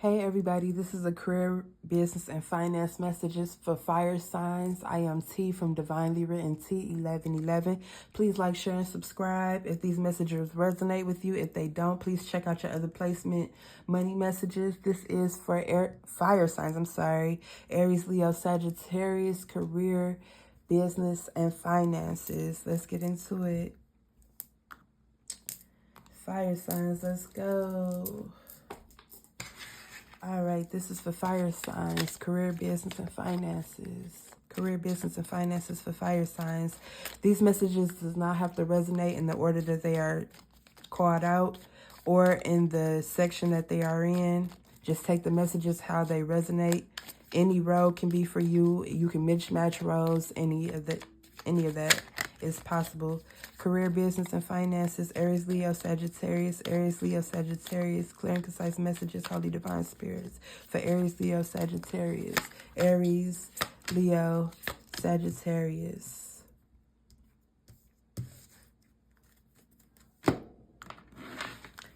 Hey everybody, this is a career, business, and finance messages for fire signs. I am T from Divinely Written T1111. Please like, share, and subscribe if these messages resonate with you. If they don't, please check out your other placement money messages. This is for fire signs, Aries, Leo, Sagittarius, career, business, and finances. Let's get into it. Fire signs, let's go. All right, this is for fire signs, career, business, and finances. Career, business, and finances for fire signs. These messages does not have to resonate in the order that they are called out or in the section that they are in. Just take the messages how they resonate. Any role can be for you. You can mismatch roles. Any of that is possible. Career, business, and finances. Aries, Leo, Sagittarius. Aries, Leo, Sagittarius. Clear and concise messages. Holy divine spirits. For Aries, Leo, Sagittarius. Aries, Leo, Sagittarius.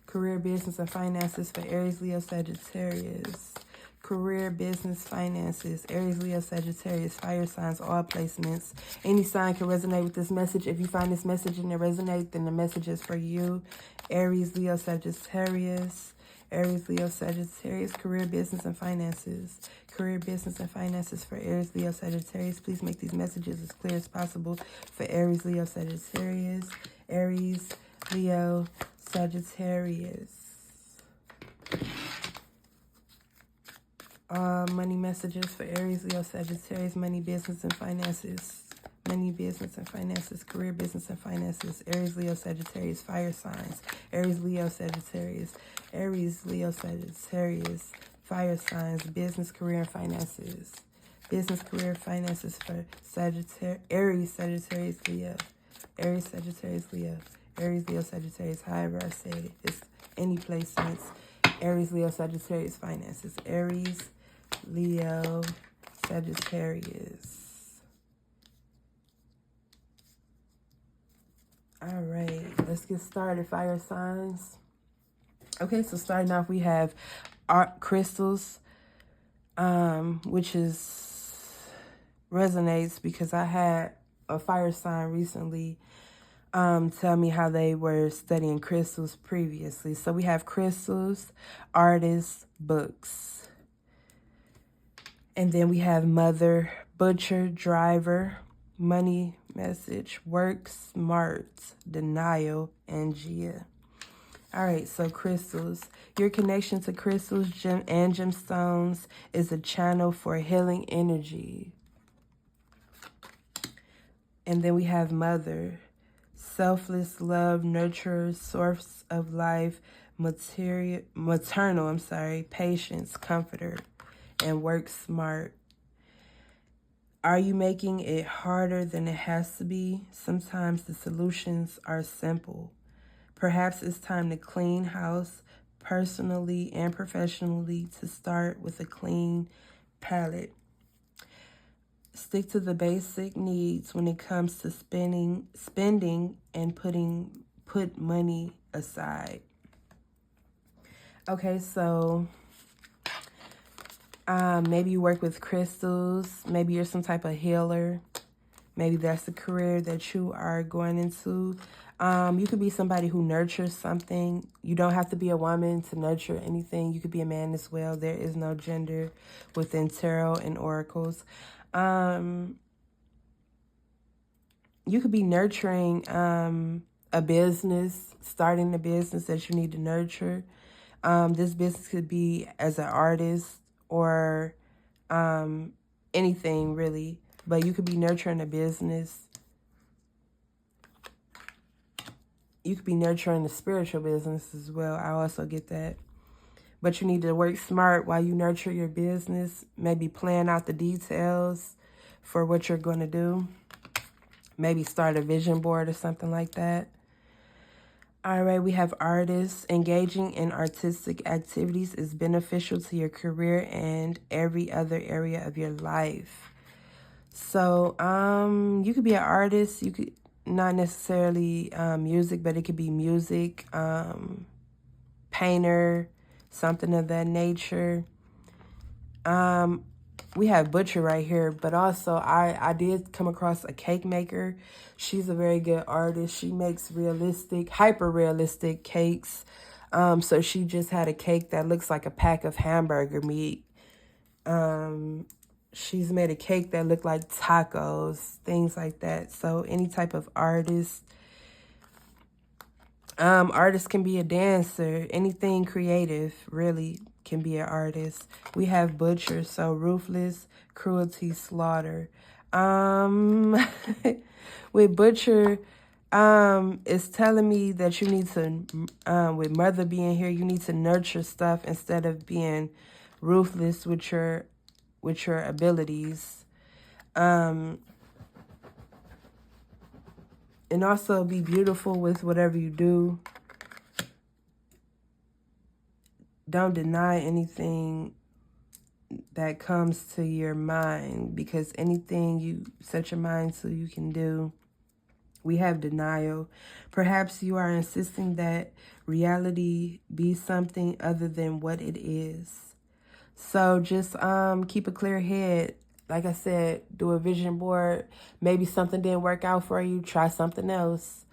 Career, business, and finances. For Aries, Leo, Sagittarius. Career, business, finances, Aries, Leo, Sagittarius, fire signs, all placements. Any sign can resonate with this message. If you find this message and it resonates, then the message is for you. Aries, Leo, Sagittarius. Aries, Leo, Sagittarius, career, business, and finances. Career, business, and finances for Aries, Leo, Sagittarius. Please make these messages as clear as possible for Aries, Leo, Sagittarius. Aries, Leo, Sagittarius. Money messages for Aries, Leo, Sagittarius, money, business, and finances. Money, business, and finances, career, business, and finances. Aries, Leo, Sagittarius, fire signs. Aries, Leo, Sagittarius. Aries, Leo, Sagittarius, fire signs, business, career, and finances. Business, career, finances for Sagittarius, Aries, Sagittarius, Leo. Aries, Sagittarius, Leo. Aries, Leo, Sagittarius, however I said it. It's any placements. Aries, Leo, Sagittarius, finances. Aries, Leo, Sagittarius. All right, let's get started, fire signs. Okay, so starting off, we have art crystals, which resonates because I had a fire sign recently tell me how they were studying crystals previously. So we have crystals, artists, books. And then we have mother, butcher, driver, money, message, work, smart, denial, and Gia. All right, so crystals. Your connection to crystals and gemstones is a channel for healing energy. And then we have mother, selfless love, nurturer, source of life, maternal, patience, comforter, and work smart. Are you making it harder than it has to be? Sometimes the solutions are simple. Perhaps it's time to clean house personally and professionally, to start with a clean palette. Stick to the basic needs when it comes to spending and put money aside. Okay, so maybe you work with crystals. Maybe you're some type of healer. Maybe that's the career that you are going into. You could be somebody who nurtures something. You don't have to be a woman to nurture anything. You could be a man as well. There is no gender within tarot and oracles. You could be nurturing a business, starting a business that you need to nurture. This business could be as an artist or anything really, but you could be nurturing a business. You could be nurturing the spiritual business as well. I also get that. But you need to work smart while you nurture your business. Maybe plan out the details for what you're going to do. Maybe start a vision board or something like that. All right, we have artists. Engaging in artistic activities is beneficial to your career and every other area of your life. So, you could be an artist. You could not necessarily music, but it could be music, painter, something of that nature. We have butcher right here, but also I did come across a cake maker. She's a very good artist. She makes realistic, hyper realistic cakes. So she just had a cake that looks like a pack of hamburger meat. She's made a cake that looked like tacos, things like that. So any type of artist. Artist can be a dancer. Anything creative really can be an artist. We have butcher, so ruthless, cruelty, slaughter. With butcher, it's telling me that you need to, with mother being here, you need to nurture stuff instead of being ruthless with your abilities. And also be beautiful with whatever you do. Don't deny anything that comes to your mind, because anything you set your mind to, you can do. We have denial. Perhaps you are insisting that reality be something other than what it is. So just keep a clear head. Like I said, do a vision board. Maybe something didn't work out for you. Try something else.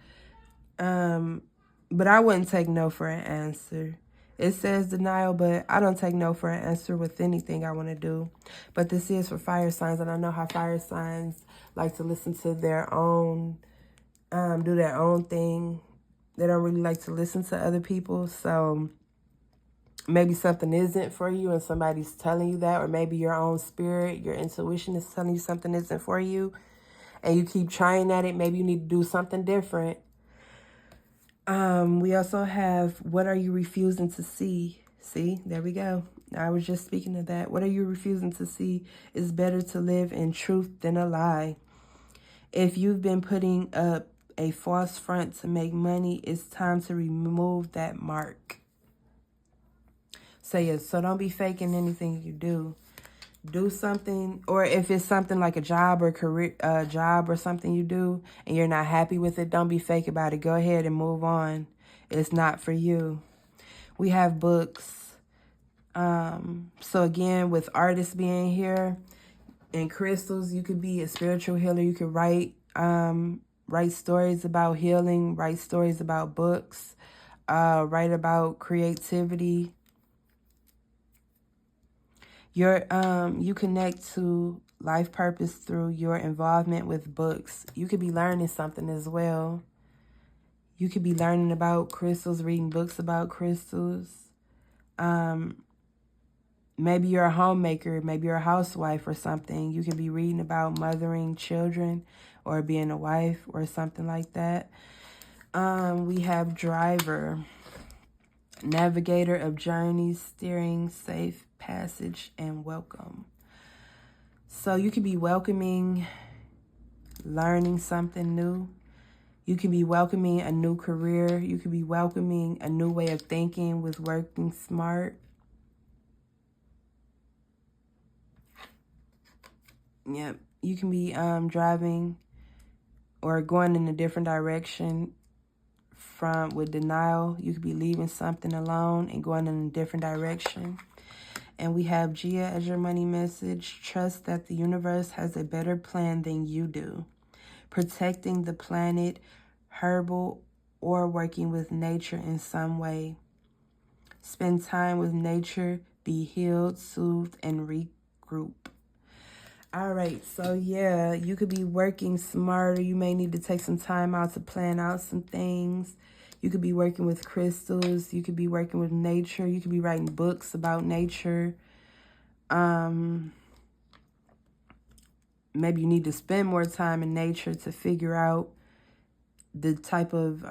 But I wouldn't take no for an answer. It says denial, but I don't take no for an answer with anything I want to do. But this is for fire signs, and I know how fire signs like to listen to their own, do their own thing. They don't really like to listen to other people. So maybe something isn't for you and somebody's telling you that, or maybe your own spirit, your intuition is telling you something isn't for you, and you keep trying at it. Maybe you need to do something different. We also have, what are you refusing to see? See, there we go. I was just speaking of that. What are you refusing to see? It's better to live in truth than a lie. If you've been putting up a false front to make money, it's time to remove that mark. So don't be faking anything you do. Do something, or if it's something like a job or career, job or something you do and you're not happy with it, don't be fake about it. Go ahead and move on. It's not for you. We have books. So again, with artists being here and crystals, you could be a spiritual healer. You could write stories about healing, write stories about books, write about creativity. You connect to life purpose through your involvement with books. You could be learning something as well. You could be learning about crystals, reading books about crystals. Maybe you're a homemaker, maybe you're a housewife or something. You could be reading about mothering children or being a wife or something like that. We have driver, navigator of journeys, steering, safe passage, and welcome. So you could be welcoming, learning something new. You could be welcoming a new career. You could be welcoming a new way of thinking with working smart. Yep. You can be driving or going in a different direction with denial. You could be leaving something alone and going in a different direction. And we have Gia as your money message. Trust that the universe has a better plan than you do. Protecting the planet, herbal, or working with nature in some way. Spend time with nature, be healed, soothed, and regroup. All right, so yeah, you could be working smarter. You may need to take some time out to plan out some things. You could be working with crystals. You could be working with nature. You could be writing books about nature. Maybe you need to spend more time in nature to figure out the type of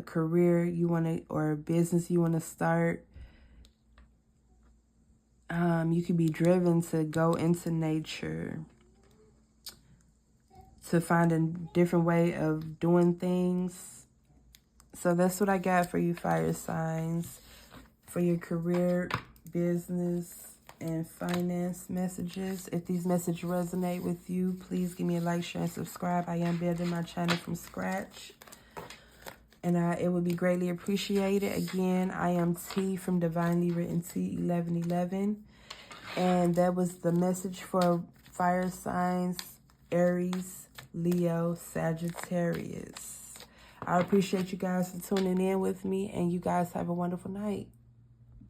career you want to, or business you want to start. You could be driven to go into nature to find a different way of doing things. So that's what I got for you, fire signs, for your career, business, and finance messages. If these messages resonate with you, please give me a like, share, and subscribe. I am building my channel from scratch. And it would be greatly appreciated. Again, I am T from Divinely Written T 1111. And that was the message for fire signs, Aries, Leo, Sagittarius. I appreciate you guys for tuning in with me. And you guys have a wonderful night.